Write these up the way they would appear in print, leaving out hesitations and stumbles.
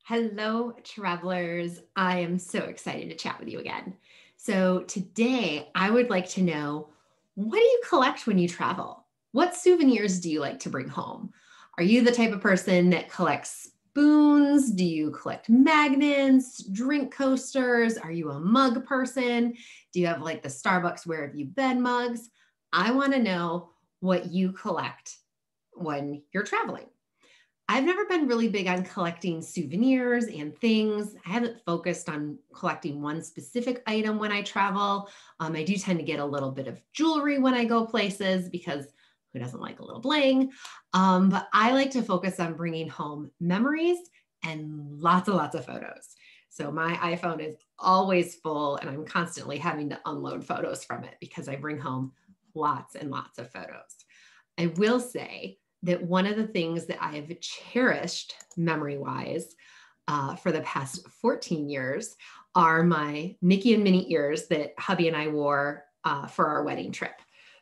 Hello, travelers. I am so excited to chat with you again. So, today I would like to know, what do you collect when you travel? What souvenirs do you like to bring home? Are you the type of person that collects spoons? Do you collect magnets, drink coasters? Are you a mug person? Do you have like the Starbucks Where Have You Been mugs? I want to know what you collect when you're traveling. I've never been really big on collecting souvenirs and things. I haven't focused on collecting one specific item when I travel. I do tend to get a little bit of jewelry when I go places because who doesn't like a little bling? But I like to focus on bringing home memories and lots of photos. So my iPhone is always full and I'm constantly having to unload photos from it because I bring home lots and lots of photos. I will say that one of the things that I have cherished memory wise for the past 14 years are my Nikki and Minnie ears that hubby and I wore for our wedding trip.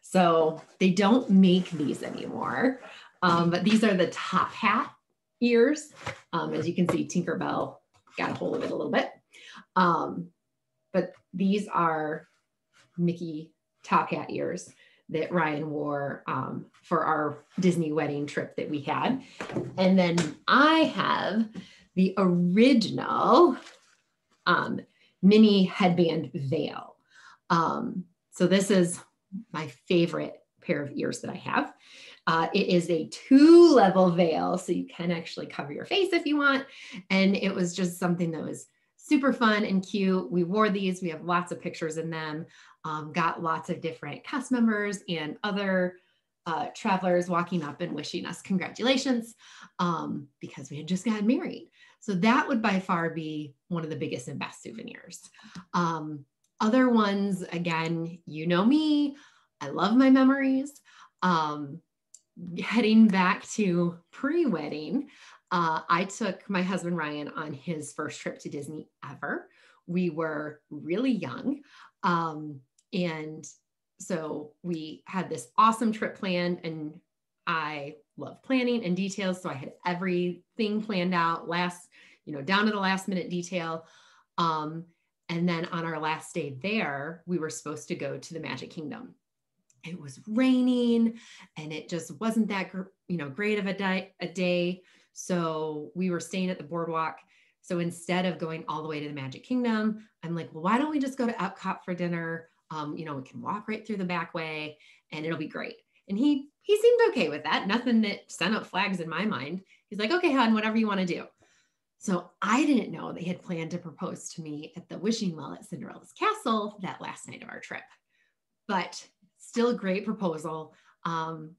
So they don't make these anymore, but these are the top hat ears. As you can see, Tinkerbell got a hold of it a little bit. But these are Mickey top hat ears that Ryan wore for our Disney wedding trip that we had. And then I have the original mini headband veil. So this is my favorite pair of ears that I have. It is a 2-level veil, so you can actually cover your face if you want. And it was just something that was super fun and cute. We wore these. We have lots of pictures in them. Got lots of different cast members and other travelers walking up and wishing us congratulations because we had just gotten married. So that would by far be one of the biggest and best souvenirs. Other ones, again, you know me, I love my memories. Heading back to pre-wedding, I took my husband Ryan on his first trip to Disney ever. We were really young. And so we had this awesome trip planned, and I love planning and details. So I had everything planned out down to the last minute detail. And then on our last day there, we were supposed to go to the Magic Kingdom. It was raining and it just wasn't that, great of a day. So we were staying at the boardwalk. So instead of going all the way to the Magic Kingdom, I'm like, well, why don't we just go to Epcot for dinner? We can walk right through the back way and it'll be great. And he seemed okay with that. Nothing that sent up flags in my mind. He's like, okay, hon, whatever you want to do. So I didn't know they had planned to propose to me at the wishing well at Cinderella's castle that last night of our trip. But still a great proposal.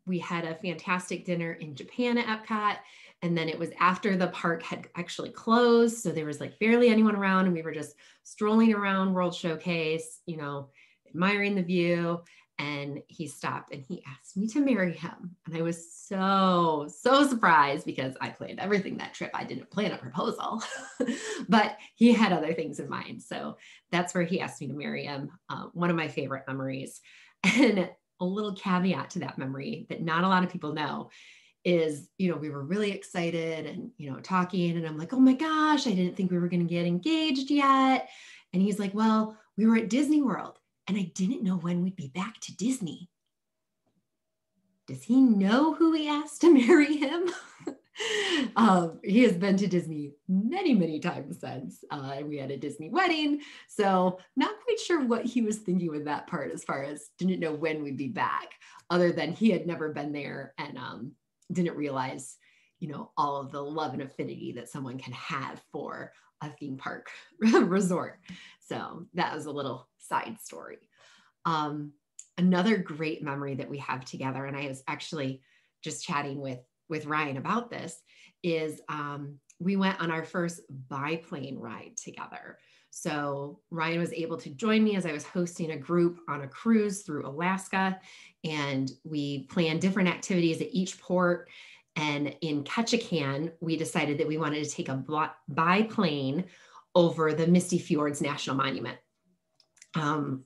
We had a fantastic dinner in Japan at Epcot. And then it was after the park had actually closed. So there was like barely anyone around. And we were just strolling around World Showcase, admiring the view. And he stopped and he asked me to marry him. And I was so surprised because I planned everything that trip. I didn't plan a proposal, but he had other things in mind. So that's where he asked me to marry him. One of my favorite memories. And a little caveat to that memory that not a lot of people know is, we were really excited and, talking, and I'm like, oh my gosh, I didn't think we were going to get engaged yet. And he's like, well, we were at Disney World and I didn't know when we'd be back to Disney. Does he know who he asked to marry him? He has been to Disney many times since. We had a Disney wedding. So not quite sure what he was thinking with that part as far as didn't know when we'd be back, other than he had never been there and didn't realize, all of the love and affinity that someone can have for a theme park resort. So that was a little side story. Another great memory that we have together, and I was actually just chatting with Ryan about this, is we went on our first biplane ride together. So Ryan was able to join me as I was hosting a group on a cruise through Alaska, and we planned different activities at each port. And in Ketchikan, we decided that we wanted to take a biplane over the Misty Fjords National Monument.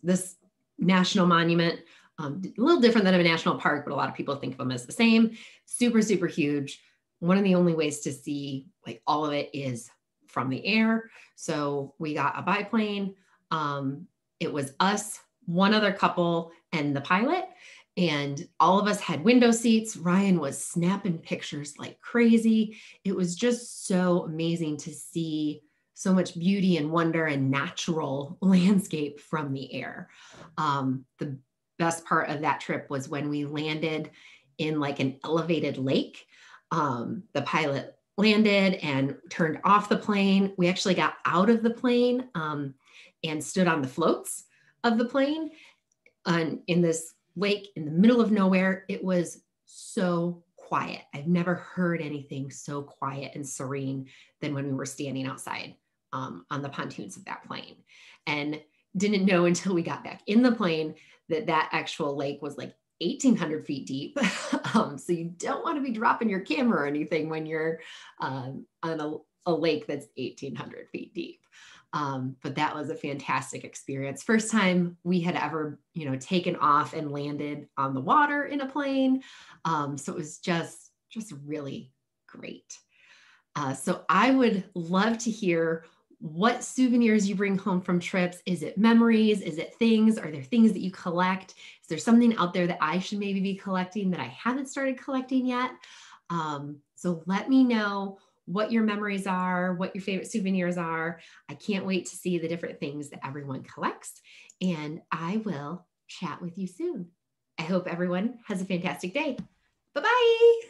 This national monument, a little different than a national park, but a lot of people think of them as the same. Super huge. One of the only ways to see like all of it is from the air. So we got a biplane. It was us, one other couple, and the pilot. And all of us had window seats. Ryan was snapping pictures like crazy. It was just so amazing to see so much beauty and wonder and natural landscape from the air. The best part of that trip was when we landed in like an elevated lake. The pilot landed and turned off the plane. We actually got out of the plane and stood on the floats of the plane in this lake in the middle of nowhere. It was so quiet. I've never heard anything so quiet and serene than when we were standing outside on the pontoons of that plane. And didn't know until we got back in the plane that that actual lake was like 1,800 feet deep. So you don't want to be dropping your camera or anything when you're on a lake that's 1,800 feet deep. But that was a fantastic experience. First time we had ever, taken off and landed on the water in a plane. So it was just really great. So I would love to hear what souvenirs you bring home from trips. Is it memories? Is it things? Are there things that you collect? Is there something out there that I should maybe be collecting that I haven't started collecting yet? So let me know what your memories are, what your favorite souvenirs are. I can't wait to see the different things that everyone collects, and I will chat with you soon. I hope everyone has a fantastic day. Bye-bye.